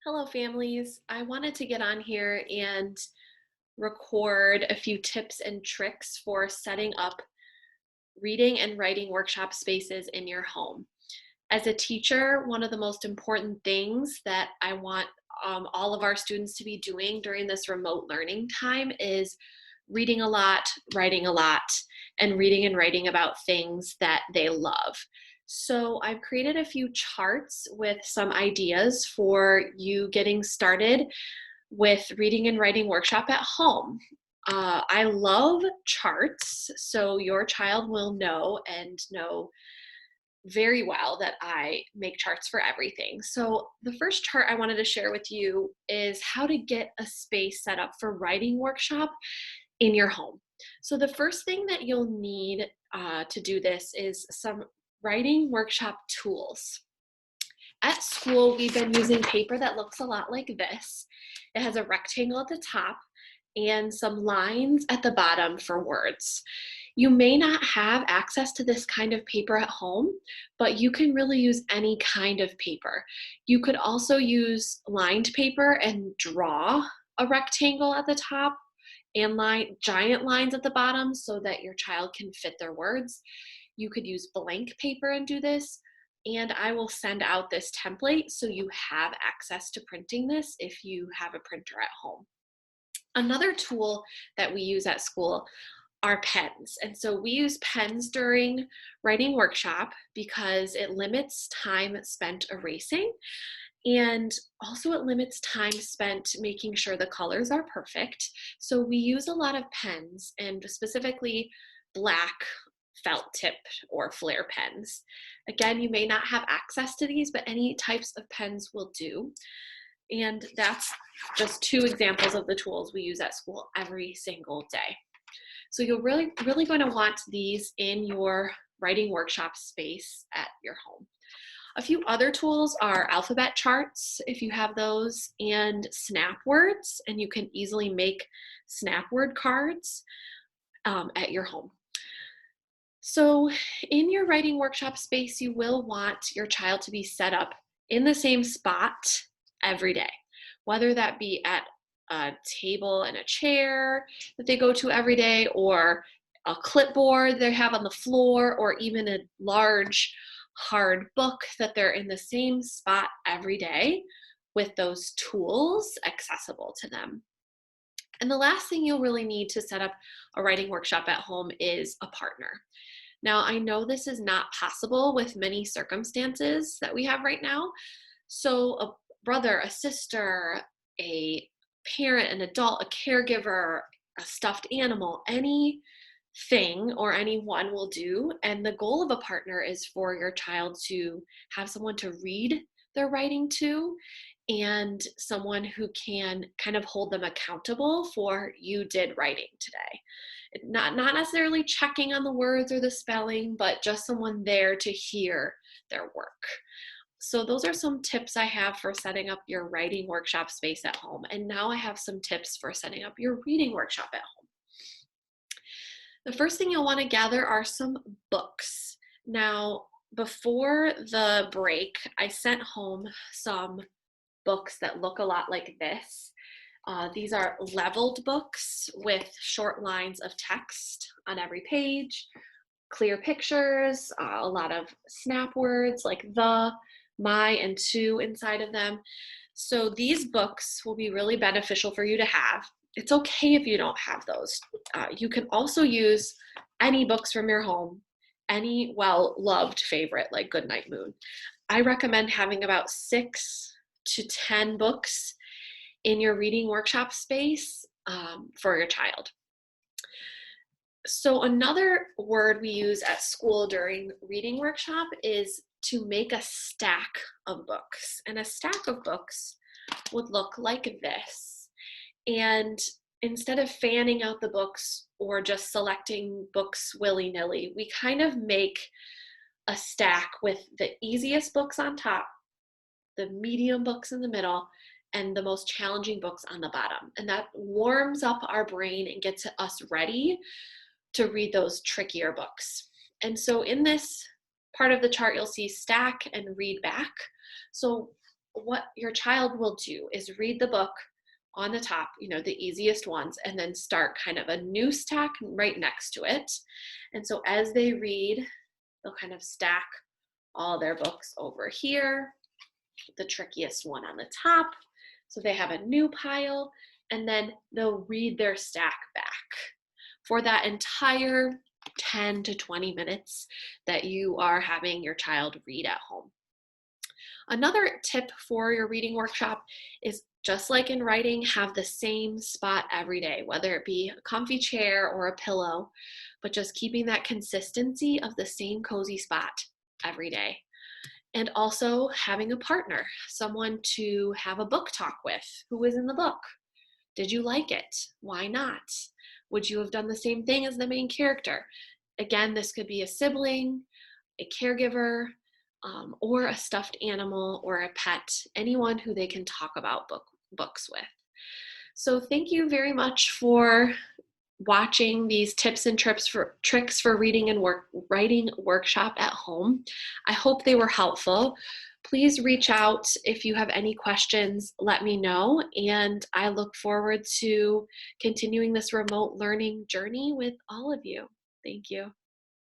Hello, families. I wanted to get on here and record a few tips and tricks for setting up reading and writing workshop spaces in your home. As a teacher, one of the most important things that I want all of our students to be doing during this remote learning time is reading a lot, writing a lot, and reading and writing about things that they love. So I've created a few charts with some ideas for you getting started with reading and writing workshop at home. I love charts, so your child will know very well that I make charts for everything. So the first chart I wanted to share with you is how to get a space set up for writing workshop in your home. So the first thing that you'll need to do this is some writing workshop tools. At school, we've been using paper that looks a lot like this. It has a rectangle at the top and some lines at the bottom for words. You may not have access to this kind of paper at home, but you can really use any kind of paper. You could also use lined paper and draw a rectangle at the top and giant lines at the bottom so that your child can fit their words. You could use blank paper and do this, and I will send out this template so you have access to printing this if you have a printer at home. Another tool that we use at school are pens. And so we use pens during writing workshop because it limits time spent erasing, and also it limits time spent making sure the colors are perfect. So we use a lot of pens, and specifically black felt tip or flare pens. Again, you may not have access to these, but any types of pens will do. And that's just two examples of the tools we use at school every single day. So you're really going to want these in your writing workshop space at your home. A few other tools are alphabet charts, if you have those, and snap words, and you can easily make snap word cards at your home. So in your writing workshop space, you will want your child to be set up in the same spot every day, whether that be at a table and a chair that they go to every day, or a clipboard they have on the floor, or even a large hard book that they're in the same spot every day with those tools accessible to them. And the last thing you'll really need to set up a writing workshop at home is a partner. Now, I know this is not possible with many circumstances that we have right now. So a brother, a sister, a parent, an adult, a caregiver, a stuffed animal, anything or anyone will do. And the goal of a partner is for your child to have someone to read their writing to, and someone who can kind of hold them accountable for you did writing today. Not necessarily checking on the words or the spelling, but just someone there to hear their work. So those are some tips I have for setting up your writing workshop space at home. And now I have some tips for setting up your reading workshop at home. The first thing you'll want to gather are some books. Now, before the break, I sent home some books that look a lot like this. These are leveled books with short lines of text on every page, clear pictures, a lot of snap words like the, my, and to inside of them. So these books will be really beneficial for you to have. It's okay if you don't have those. You can also use any books from your home, any well-loved favorite like Goodnight Moon. I recommend having about 6 to 10 books in your reading workshop space for your child. So another word we use at school during reading workshop is to make a stack of books. And a stack of books would look like this. And instead of fanning out the books or just selecting books willy-nilly, we kind of make a stack with the easiest books on top, the medium books in the middle, and the most challenging books on the bottom. And that warms up our brain and gets us ready to read those trickier books. And so in this part of the chart, you'll see stack and read back. So what your child will do is read the book on the top, the easiest ones, and then start kind of a new stack right next to it. And so as they read, they'll kind of stack all their books over here, the trickiest one on the top. So they have a new pile, and then they'll read their stack back for that entire 10 to 20 minutes that you are having your child read at home. Another tip for your reading workshop is, just like in writing, have the same spot every day, whether it be a comfy chair or a pillow, but just keeping that consistency of the same cozy spot every day. And also having a partner, someone to have a book talk with. Who is in the book? Did you like it? Why not? Would you have done the same thing as the main character? Again, this could be a sibling, a caregiver, or a stuffed animal or a pet, anyone who they can talk about books with. So thank you very much for watching these tips and tricks for reading and writing workshop at home. I hope they were helpful. Please reach out if you have any questions, let me know, and I look forward to continuing this remote learning journey with all of you. Thank you.